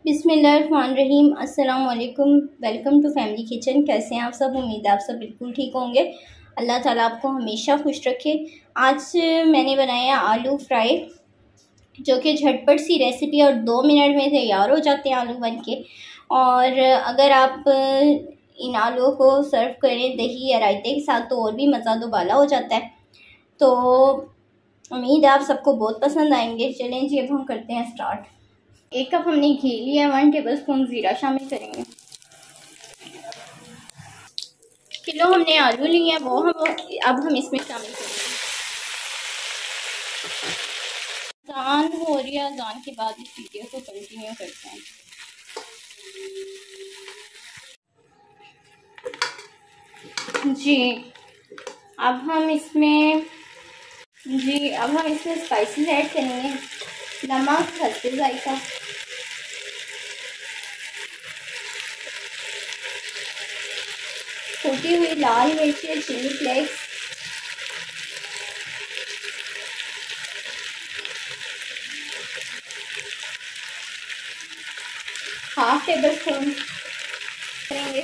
बिस्मिल्लाहिर्रहमानिर्रहीम। अस्सलाम वालेकुम। Welcome to family kitchen. कैसे हैं आप सब? उम्मीद है आप सब बिल्कुल ठीक होंगे। अल्लाह ताला आपको हमेशा खुश रखे। आज मैंने बनाया आलू फ्राई, जो कि झटपट सी रेसिपी और 2 मिनट में तैयार हो जाते हैं आलू बन के। और अगर आप इन आलूओं को सर्व करें दही या रायते के साथ तो और भी मज़ा दोबाला हो जाता है। तो उम्मीद है आप सबको बहुत पसंद आएंगे। चलें जी, अब हम करते हैं स्टार्ट। 1 कप हमने घी लिया, 1 टेबलस्पून ज़ीरा शामिल करेंगे। किलो हमने आलू लिए हैं, वो हम अब हम इसमें शामिल करेंगे। अजान हो रही है, अजान के बाद इस वीडियो को कंटिन्यू करते हैं। जी अब हम इसमें स्पाइसेस ऐड करेंगे। नमक, हल्दी जायका, कुटी हुई लाल मिर्ची, चिली फ्लेक्स, ½ टेबलस्पून करेंगे।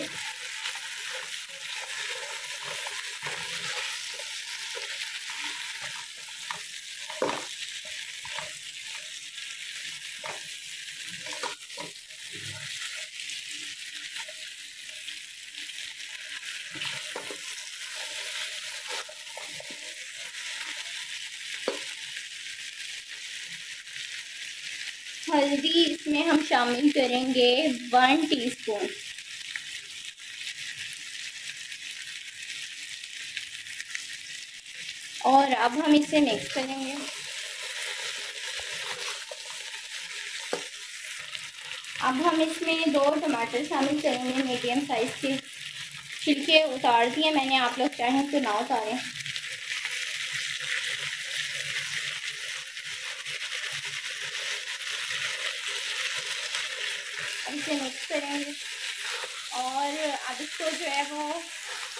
हल्दी इसमें हम शामिल करेंगे 1 टीस्पून। और अब हम इसे मिक्स करेंगे। अब हम इसमें 2 टमाटर शामिल करेंगे, मीडियम साइज़ के। छिलके उतार दिए मैंने, आप लोग चाहें तो ना उतारें। इसे मिक्स करेंगे और अब इसको जो है वो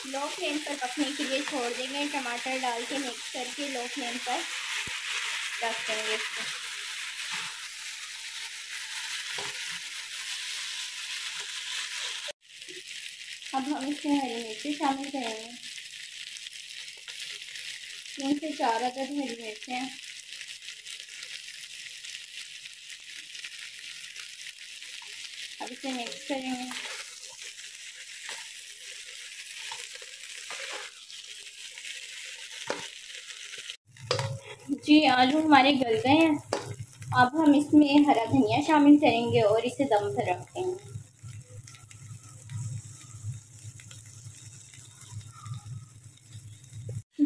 लो फ्लेम पर पकने के लिए छोड़ देंगे। टमाटर डाल के मिक्स करके लो फ्लेम पर रख देंगे इसको। अब हम इसमें हरी मिर्ची शामिल करेंगे, 3 से 4 अदद हरी मिर्चें। अब इसे मिक्स करेंगे। जी आलू हमारे गल गए हैं। अब हम इसमें हरा धनिया शामिल करेंगे और इसे दम पर रख देंगे।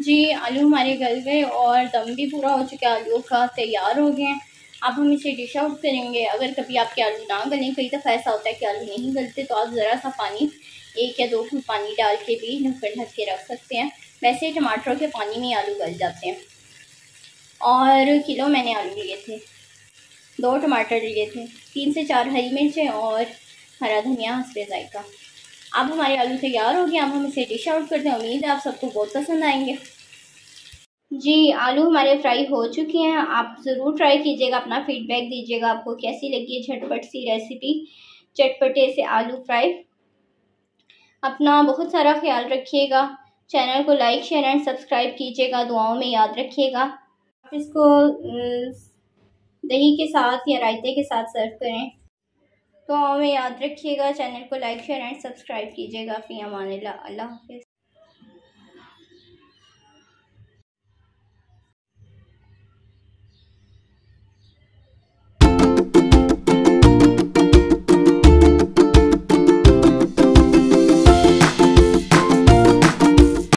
जी आलू हमारे गल गए और दम भी पूरा हो चुका है, आलू का तैयार हो गए हैं। अब हम इसे डिश आउट करेंगे। अगर कभी आपके आलू ना गलें, कई दफ़ा ऐसा होता है कि आलू नहीं गलते, तो आप ज़रा सा पानी 1 या 2 घूंट पानी डाल के भी ढक्कन ढक के रख सकते हैं। वैसे टमाटरों के पानी में आलू गल जाते हैं। और किलो मैंने आलू लिए थे, 2 टमाटर लिए थे, 3 से 4 हरी मिर्चें और हरा धनिया हस्बे जायका। अब हमारे आलू तैयार हो गए। अब हम इसे डिश आउट करते हैं। उम्मीद है आप सबको बहुत पसंद आएंगे। जी आलू हमारे फ्राई हो चुके हैं। आप ज़रूर ट्राई कीजिएगा, अपना फीडबैक दीजिएगा आपको कैसी लगी है झटपट सी रेसिपी, चटपटे से आलू फ्राई। अपना बहुत सारा ख्याल रखिएगा। चैनल को लाइक, शेयर एंड सब्सक्राइब कीजिएगा। दुआओं में याद रखिएगा। आप इसको दही के साथ या रायते के साथ सर्व करें। दुआओं में याद रखिएगा। चैनल को लाइक, शेयर एंड सब्सक्राइब कीजिएगा। फ़ी अमान अल्लाह। अल्लाह हाफ़िज़।